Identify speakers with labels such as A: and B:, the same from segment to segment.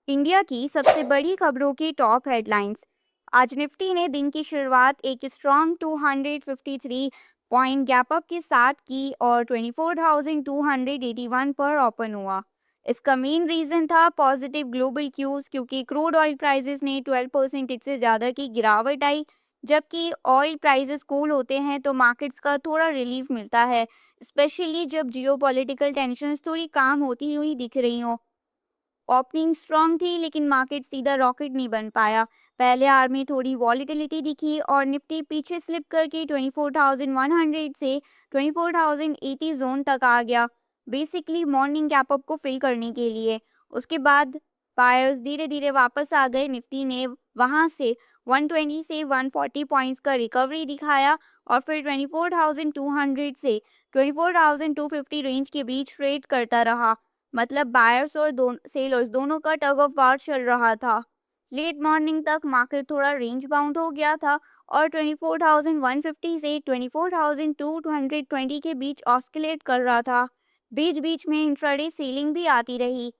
A: India की सबसे बड़ी खबरों की टॉप हेडलाइंस। आज निफ्टी ने दिन की शुरुआत एक स्ट्रॉन्ग 253 पॉइंट गैप अप के साथ की और 24,281 पर ओपन हुआ। इसका मेन रीजन था पॉजिटिव ग्लोबल क्यूज, क्योंकि क्रूड ऑयल प्राइसेस ने 12% से ज़्यादा की गिरावट आई। जबकि ऑयल प्राइसेस कूल होते हैं तो मार्केट्स का थोड़ा रिलीफ मिलता है, स्पेशली जब जियोपॉलिटिकल टेंशन्स थोड़ी काम होती हुई दिख रही हों। ओपनिंग स्ट्रांग थी लेकिन मार्केट सीधा रॉकेट नहीं बन पाया। पहले आवर में थोड़ी वॉलीटिलिटी दिखी और निफ्टी पीछे स्लिप करके 24,100 से 24,080 जोन तक आ गया, बेसिकली मॉर्निंग गैप अप को फिल करने के लिए। उसके बाद बायर्स धीरे धीरे वापस आ गए। निफ्टी ने वहां से 120 से 140 पॉइंट्स का रिकवरी दिखाया और फिर 24,200 से 24,250 रेंज के बीच ट्रेड करता रहा। मतलब बायर्स और सेलर्स दोनों का टग ऑफ वार चल रहा था। लेट मॉर्निंग तक मार्केट थोड़ा रेंज बाउंड हो गया था और 24,150 से 24,220 के बीच ऑस्किलेट कर रहा था। बीच बीच में इंट्राडे सेलिंग भी आती रही।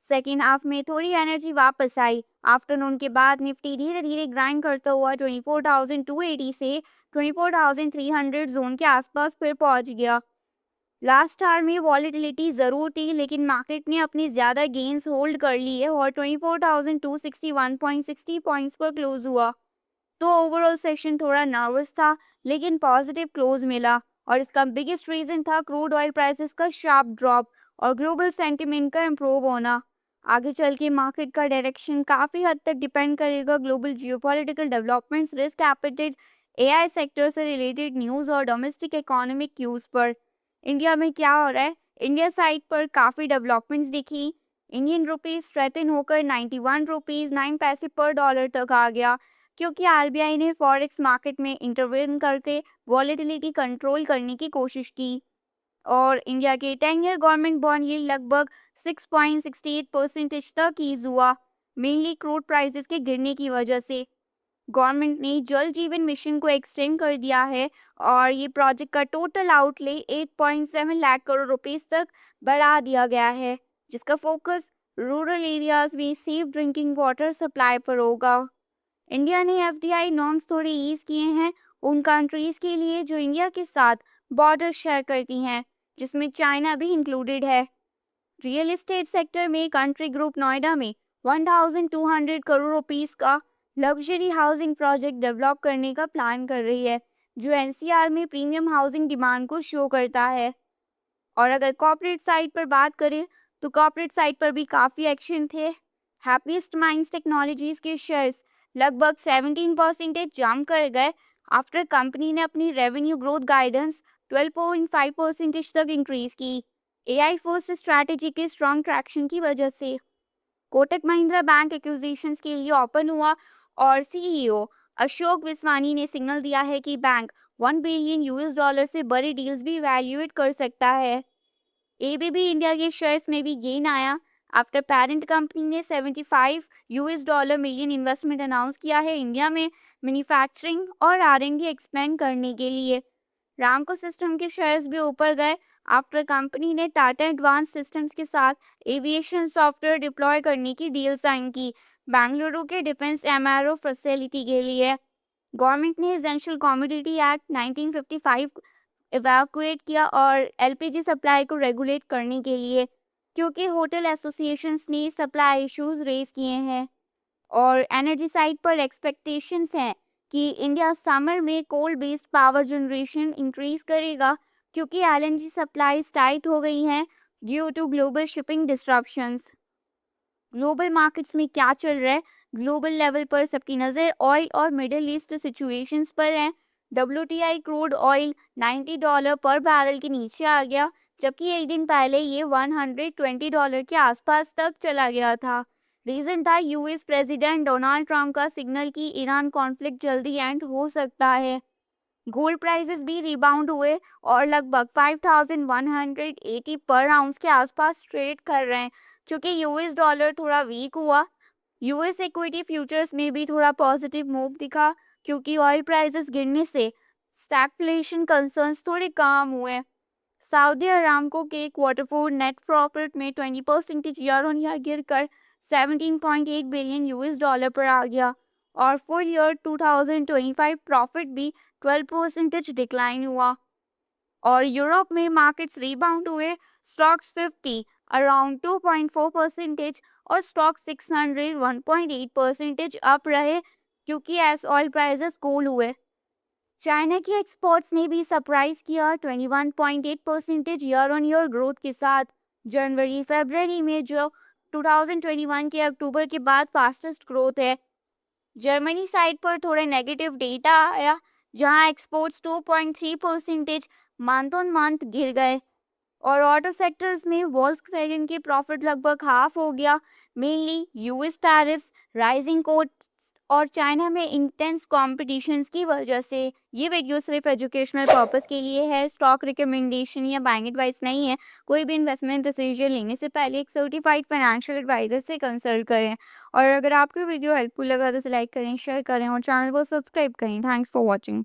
A: सेकेंड हाफ में थोड़ी एनर्जी वापस आई। आफ्टरनून के बाद निफ्टी धीरे धीरे ग्राइंड करता हुआ 24,280 से 24,300 जोन के आसपास फिर पहुंच गया। लास्ट आवर में वॉलीटिलिटी ज़रूर थी लेकिन मार्केट ने अपनी ज़्यादा गेन्स होल्ड कर लिए और 24,261.60 पॉइंट्स पर क्लोज हुआ। तो ओवरऑल सेशन थोड़ा नर्वस था लेकिन पॉजिटिव क्लोज मिला और इसका बिगेस्ट रीज़न था क्रूड ऑयल प्राइसेस का शार्प ड्रॉप और ग्लोबल सेंटिमेंट का इम्प्रूव होना। आगे चल के मार्केट का डायरेक्शन काफ़ी हद तक डिपेंड करेगा global geopolitical developments, risk appetite, AI sector से रिलेटेड न्यूज़ और डोमेस्टिक इकोनॉमिक क्यूज़ पर। इंडिया में क्या हो रहा है? इंडिया साइड पर काफ़ी डेवलपमेंट्स दिखी। इंडियन रुपीस स्ट्रेंथन होकर 91 रुपीस 9 पैसे पर डॉलर तक आ गया, क्योंकि आरबीआई ने फॉरेक्स मार्केट में इंटरवेन करके वॉलेटिलिटी कंट्रोल करने की कोशिश की। और इंडिया के 10 ईयर गवर्नमेंट बॉन्ड यील्ड लगभग 6.68% तक ईज हुआ, मेनली क्रूड प्राइसेस के गिरने की वजह से। गवर्नमेंट ने जल जीवन मिशन को एक्सटेंड कर दिया है और ये प्रोजेक्ट का total outlay 8.7 lakh crore rupees तक बढ़ा दिया गया है, जिसका फोकस रूरल एरियाज में सेफ ड्रिंकिंग वाटर सप्लाई पर होगा। इंडिया ने एफडीआई नॉर्म्स थोड़े ईज किए हैं उन कंट्रीज के लिए जो इंडिया के साथ बॉर्डर शेयर करती हैं, जिसमें चाइना भी इंक्लूडेड है। रियल एस्टेट सेक्टर में कंट्री ग्रुप नोएडा में 1,200 करोड़ रुपीस का लग्जरी हाउसिंग प्रोजेक्ट डेवलप करने का प्लान कर रही है, जो एनसीआर में प्रीमियम हाउसिंग डिमांड को शो करता है। और अगर कॉर्पोरेट साइड पर बात करें तो कॉर्पोरेट साइड पर भी काफ़ी एक्शन थे। हैप्पीएस्ट माइंड्स टेक्नोलॉजीज के शेयर्स लगभग 17% जंप कर गए आफ्टर कंपनी ने अपनी रेवेन्यू ग्रोथ गाइडेंस 12.5% तक इंक्रीज की, एआई फर्स्ट स्ट्रैटेजी के स्ट्रॉन्ग ट्रैक्शन की वजह से। कोटक महिंद्रा बैंक एक्विजिशंस के लिए ओपन हुआ और सीईओ अशोक विस्वानी ने सिग्नल दिया है कि बैंक 1 बिलियन यूएस डॉलर से बड़ी डील्स भी वैल्यूएट कर सकता है। एबीबी इंडिया के शेयर्स में भी गेन आया आफ्टर पेरेंट कंपनी ने 75 US dollar million investment announce किया है इंडिया में मैन्युफैक्चरिंग और आरएनडी एक्सपेंड करने के लिए। रामको सिस्टम के शेयर्स भी ऊपर गए आफ्टर कंपनी ने टाटा एडवांस सिस्टम्स के साथ एविएशन सॉफ्टवेयर डिप्लॉय करने की डील साइन की बेंगलुरु के डिफेंस एमआरओ फैसिलिटी के लिए। गवर्नमेंट ने एसेंशियल कमोडिटी एक्ट 1955 इवैक्यूएट किया और एलपीजी सप्लाई को रेगुलेट करने के लिए, क्योंकि होटल एसोसिएशंस ने सप्लाई इश्यूज रेज किए हैं। और एनर्जी साइड पर एक्सपेक्टेशंस हैं कि इंडिया समर में coal based power generation increase करेगा, क्योंकि एलएनजी सप्लाईज टाइट हो गई हैं due to global shipping disruptions. Global markets में क्या चल रहा है? ग्लोबल लेवल पर सबकी नज़र ऑयल और मिडिल ईस्ट सिचुएशंस पर है। WTI क्रूड ऑयल $90 पर बैरल के नीचे आ गया, जबकि एक दिन पहले ये $120 के आसपास तक चला गया था। रीज़न था यूएस प्रेसिडेंट डोनाल्ड ट्रंप का सिग्नल कि ईरान कॉन्फ्लिक्ट जल्दी एंड हो सकता है। गोल्ड प्राइसेस भी रिबाउंड हुए और लगभग 5,180 पर आउंस के आसपास ट्रेड कर रहे हैं, क्योंकि यूएस डॉलर थोड़ा वीक हुआ। यूएस इक्विटी फ्यूचर्स में भी थोड़ा पॉजिटिव मूव दिखा, क्योंकि ऑयल प्राइसेस गिरने से स्टैगफ्लेशन कंसर्न्स थोड़े कम हुए। सऊदी अरामको के क्वार्टर फोर नेट प्रॉफिट में 20% ईयर ऑन ईयर गिरकर 17.8 बिलियन यूएस डॉलर पर आ गया और फुल ईयर 2025 प्रॉफिट भी 12% डिक्लाइन हुआ। और यूरोप में मार्केट्स रीबाउंड हुए, स्टॉक्स 50 अराउंड 2.4% और स्टॉक 600 1.8% अप रहे क्योंकि एस ऑयल प्राइसेस कूल हुए। चाइना की एक्सपोर्ट्स ने भी सरप्राइज किया 21.8% ईयर ऑन ईयर ग्रोथ के साथ। जनवरी फरवरी में जो 2021 के अक्टूबर के बाद फास्टेस्ट ग्रोथ है। जर्मनी साइड पर थोड़ा नेगेटिव डेटा आया जहां एक्सपोर्ट्स 2.3% मंथ ऑन मंथ गिर गए। और ऑटो सेक्टर्स में वोल्क्सवैगन की प्रॉफिट लगभग हाफ हो गया, mainly US tariffs, rising cost और चाइना में इंटेंस कॉम्पिटिशन्स की वजह से। ये वीडियो सिर्फ एजुकेशनल पर्पस के लिए है, स्टॉक रिकमेंडेशन या बैंक एडवाइस नहीं है। कोई भी इन्वेस्टमेंट डिसीजन लेने से पहले एक सर्टिफाइड फाइनेंशियल एडवाइजर से कंसल्ट करें। और अगर आपको वीडियो हेल्पफुल लगा तो लाइक करें, शेयर करें और चैनल को सब्सक्राइब करें। Thanks for watching.